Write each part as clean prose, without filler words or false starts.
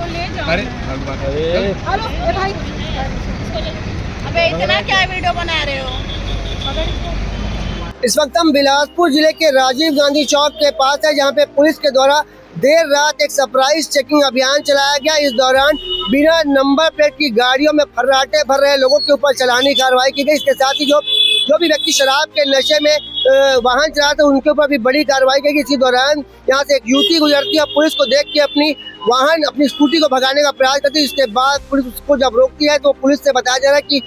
ले जाओ। अरे हेलो ए भाई, अबे इतना क्या वीडियो बना रहे हो? इस वक्त हम बिलासपुर जिले के राजीव गांधी चौक के पास है, जहां पे पुलिस के द्वारा देर रात एक सरप्राइज चेकिंग अभियान चलाया गया। इस दौरान बिना नंबर प्लेट की गाड़ियों में फर्राटे भर रहे लोगों के ऊपर चलानी कार्रवाई की गई। इसके साथ ही जो भी व्यक्ति शराब के नशे में वाहन चला रहे थे उनके ऊपर भी बड़ी कार्रवाई की गई। इसी दौरान यहाँ से एक युवती गुजरती है, पुलिस को देख के अपनी स्कूटी को भगाने का प्रयास करती है। इसके बाद पुलिस उसको जब रोकती है तो पुलिस से बताया जा रहा है कि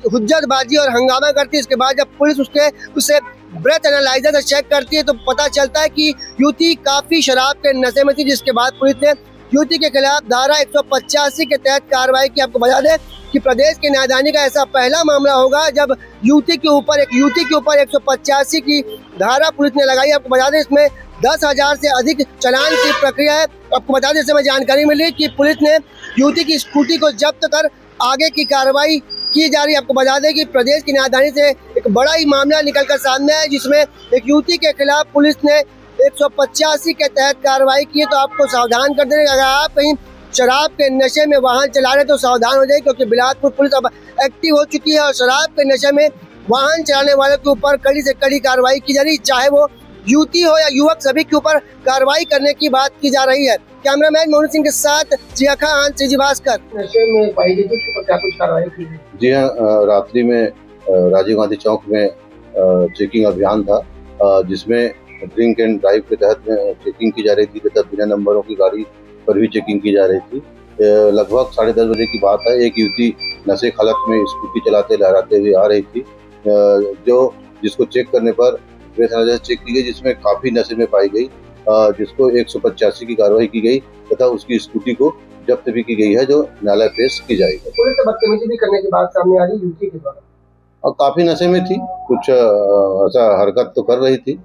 हुज्जतबाजी और हंगामा करती है। इसके बाद जब पुलिस उसे ब्रेथ एनालाइजर से चेक करती है तो पता चलता है कि युवती काफी शराब के नशे में थी, जिसके बाद पुलिस ने युवती के खिलाफ धारा 185 के तहत कार्रवाई की। आपको बता दें कि प्रदेश के न्यायदानी का ऐसा पहला मामला होगा जब युवती के ऊपर 185 की धारा पुलिस ने लगाई। आपको बता दें इसमें 10,000 से अधिक चालान की प्रक्रिया है। आपको बता दें, इसमें जानकारी मिली कि पुलिस ने युवती की स्कूटी को जब्त कर आगे की कार्रवाई की जा रही है। आपको बता दें कि प्रदेश की न्यायदानी से एक बड़ा ही मामला निकलकर सामने आया, जिसमें एक युवती के खिलाफ पुलिस ने 185 के तहत कार्रवाई की है। तो आपको सावधान कर दें, अगर आप कहीं शराब के नशे में वाहन चला रहे तो सावधान हो जाए, क्योंकि बिलासपुर पुलिस अब एक्टिव हो चुकी है और शराब के नशे में वाहन चलाने वालों के ऊपर कड़ी से कड़ी कार्रवाई की जा रही है। चाहे वो युवती हो या युवक, सभी के ऊपर कार्रवाई करने की बात की जा रही है। कैमरामैन मोहन सिंह के साथ जिया खान, सीजी भास्कर। नशे में पाई गई थी, उसके ऊपर क्या कुछ कार्रवाई की गई? जी हाँ, रात्रि में राजीव गांधी चौक में चेकिंग अभियान था, जिसमें ड्रिंक एंड ड्राइव के तहत चेकिंग की जा रही थी तथा बिना नंबरों की गाड़ी पर भी चेकिंग की जा रही थी। लगभग 10:30 बजे की बात है। एक युवती नशे की हालत में स्कूटी चलाते लहराते हुए आ रही थी, जिसको चेक करने पर ब्रेथ एनालाइजर चेक की गई, जिसमें काफ़ी नशे में पाई गई, जिसको 185 की कार्रवाई की गई तथा उसकी स्कूटी को जब्त भी की गई है, जो न्यायालय पेश की जाएगी। पुलिस से बदतमीजी भी करने की बात सामने आ रही युवती के द्वारा, और काफ़ी नशे में थी, कुछ ऐसा हरकत तो कर रही थी।